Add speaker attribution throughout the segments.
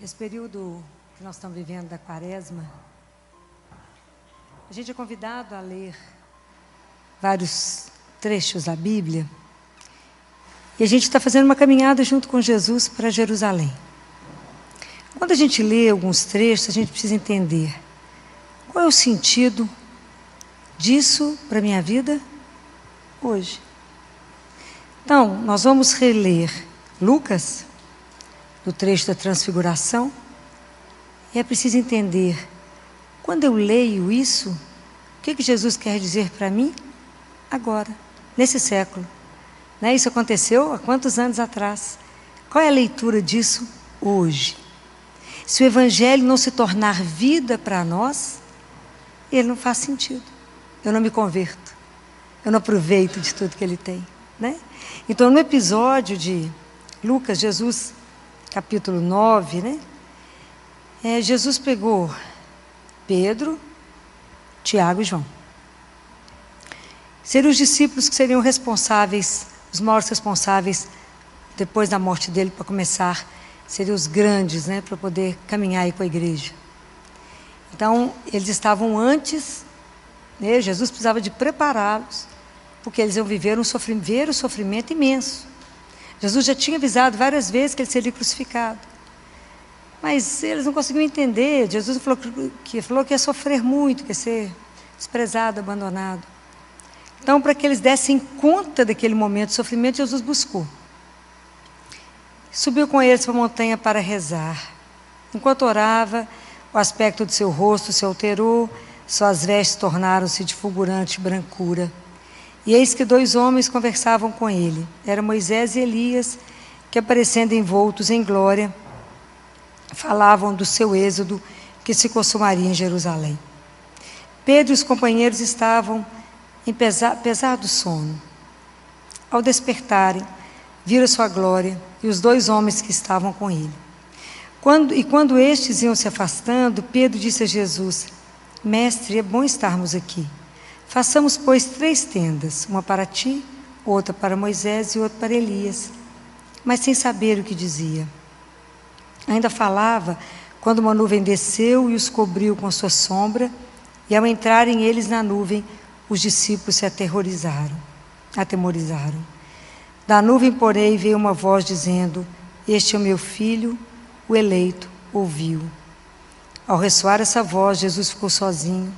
Speaker 1: Esse período que nós estamos vivendo da Quaresma, a gente é convidado a ler vários trechos da Bíblia e a gente está fazendo uma caminhada junto com Jesus para Jerusalém. Quando a gente lê alguns trechos, a gente precisa entender qual é o sentido disso para a minha vida hoje. Então, nós vamos reler Lucas, do trecho da Transfiguração, e é preciso entender, quando eu leio isso, o que Jesus quer dizer para mim agora, nesse século. Né? Isso aconteceu há quantos anos atrás? Qual é a leitura disso hoje? Se o Evangelho não se tornar vida para nós, ele não faz sentido. Eu não me converto. Eu não aproveito de tudo que ele tem. Né? Então, no episódio de Lucas, Jesus, capítulo 9, né? Jesus pegou Pedro, Tiago e João. Seriam os discípulos que seriam responsáveis, os maiores responsáveis, depois da morte dele, para começar, seriam os grandes, né? Para poder caminhar aí com a igreja. Então, eles estavam antes, né? Jesus precisava de prepará-los, porque eles iam viver um sofrimento imenso. Jesus já tinha avisado várias vezes que ele seria crucificado. Mas eles não conseguiam entender. Jesus falou que ia sofrer muito, que ia ser desprezado, abandonado. Então, para que eles dessem conta daquele momento de sofrimento, Jesus buscou. Subiu com eles para a montanha para rezar. Enquanto orava, o aspecto do seu rosto se alterou, suas vestes tornaram-se de fulgurante brancura. E eis que 2 homens conversavam com ele. Era Moisés e Elias, que aparecendo envoltos em glória, falavam do seu êxodo que se consumaria em Jerusalém. Pedro e os companheiros estavam em pesado sono. Ao despertarem, viram sua glória e os 2 homens que estavam com ele. Quando estes iam se afastando, Pedro disse a Jesus: Mestre, é bom estarmos aqui. Façamos, pois, 3 tendas, uma para ti, outra para Moisés e outra para Elias. Mas sem saber o que dizia. Ainda falava quando uma nuvem desceu e os cobriu com sua sombra, e ao entrarem eles na nuvem, os discípulos se atemorizaram. Da nuvem, porém, veio uma voz dizendo: Este é o meu filho, o eleito, ouviu. Ao ressoar essa voz, Jesus ficou sozinho.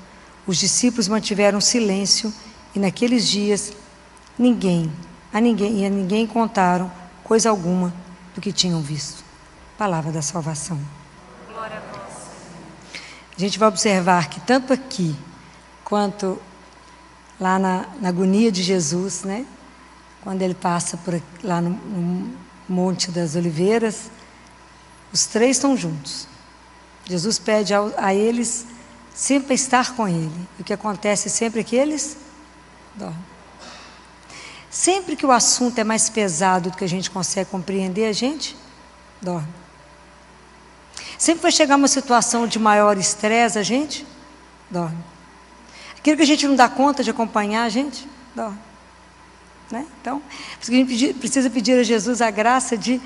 Speaker 1: Os discípulos mantiveram silêncio e naqueles dias a ninguém contaram coisa alguma do que tinham visto. Palavra da salvação.
Speaker 2: Glória a Deus.
Speaker 1: A gente vai observar que tanto aqui quanto lá na agonia de Jesus, né? Quando ele passa lá no Monte das Oliveiras, os 3 estão juntos. Jesus pede a eles sempre estar com ele. E o que acontece sempre é que eles dormem. Sempre que o assunto é mais pesado do que a gente consegue compreender, a gente dorme. Sempre que vai chegar uma situação de maior estresse, a gente dorme. Aquilo que a gente não dá conta de acompanhar, a gente dorme. Né? Então, por isso que a gente precisa pedir a Jesus a graça de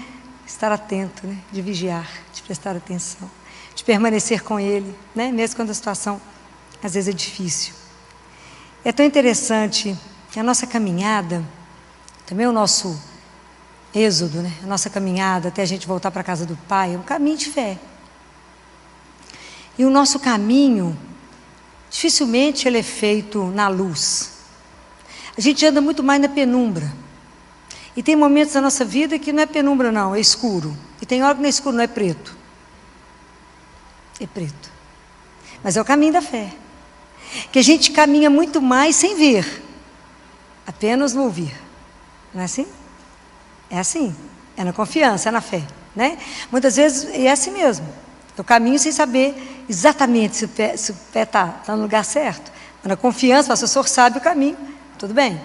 Speaker 1: estar atento, né? De vigiar, de prestar atenção, de permanecer com Ele, né? Mesmo quando a situação às vezes é difícil. É tão interessante que a nossa caminhada, também o nosso êxodo, né? A nossa caminhada até a gente voltar para a casa do Pai, é um caminho de fé. E o nosso caminho, dificilmente ele é feito na luz. A gente anda muito mais na penumbra. E tem momentos da nossa vida que não é penumbra não, é escuro. E tem hora que não é escuro, não é preto. É preto. Mas é o caminho da fé. Que a gente caminha muito mais sem ver, apenas no ouvir. Não é assim? É assim. É na confiança, é na fé. Né? Muitas vezes é assim mesmo. Eu caminho sem saber exatamente se o pé está no lugar certo. Mas na confiança, o senhor sabe o caminho. Tudo bem.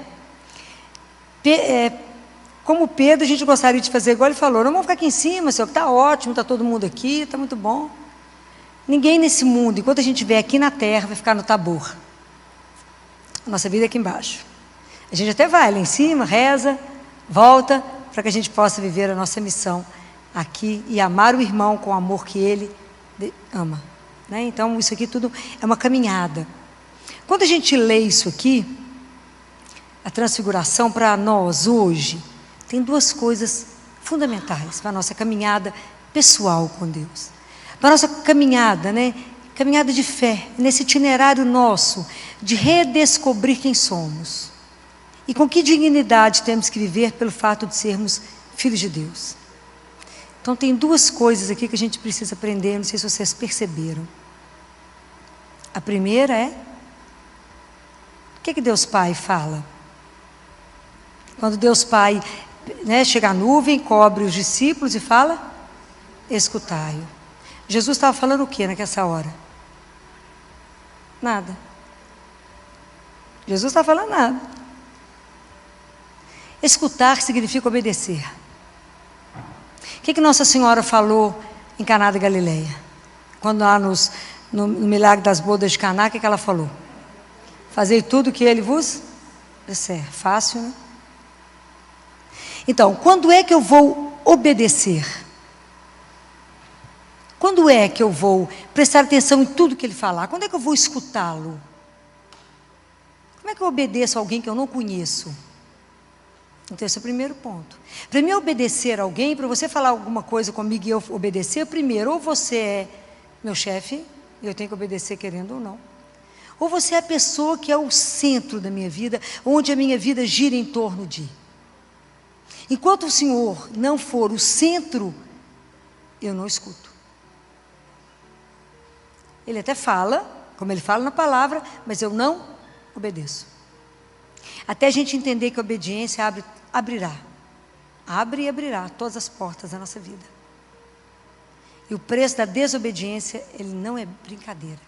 Speaker 1: Como Pedro, a gente gostaria de fazer igual ele falou: não vamos ficar aqui em cima, senhor, está ótimo, está todo mundo aqui, está muito bom. Ninguém nesse mundo, enquanto a gente estiver aqui na terra, vai ficar no Tabor. A nossa vida é aqui embaixo. A gente até vai lá em cima, reza, volta, para que a gente possa viver a nossa missão aqui e amar o irmão com o amor que ele ama, né? Então, isso aqui tudo é uma caminhada. Quando a gente lê isso aqui, a transfiguração para nós hoje, tem duas coisas fundamentais para a nossa caminhada pessoal com Deus. Para a nossa caminhada, né? Caminhada de fé, nesse itinerário nosso, de redescobrir quem somos. E com que dignidade temos que viver pelo fato de sermos filhos de Deus. Então tem duas coisas aqui que a gente precisa aprender, não sei se vocês perceberam. A primeira é, o que Deus Pai fala? Quando Deus Pai, né, chega a nuvem, cobre os discípulos e fala, escutai-o. Jesus estava falando o que naquela hora? Nada. Jesus estava falando nada. Escutar significa obedecer. O que Nossa Senhora falou em Caná da Galileia? Quando lá no milagre das bodas de Caná, o que ela falou? Fazei tudo o que ele vos disser. Fácil, né? Então, quando é que eu vou obedecer? Quando é que eu vou prestar atenção em tudo que ele falar? Quando é que eu vou escutá-lo? Como é que eu obedeço a alguém que eu não conheço? Então, esse é o primeiro ponto. Para mim obedecer a alguém, para você falar alguma coisa comigo e eu obedecer, primeiro, ou você é meu chefe, e eu tenho que obedecer querendo ou não. Ou você é a pessoa que é o centro da minha vida, onde a minha vida gira em torno de. Enquanto o Senhor não for o centro, eu não escuto. Ele até fala, como ele fala na palavra, mas eu não obedeço. Até a gente entender que a obediência abrirá. Abre e abrirá todas as portas da nossa vida. E o preço da desobediência, ele não é brincadeira.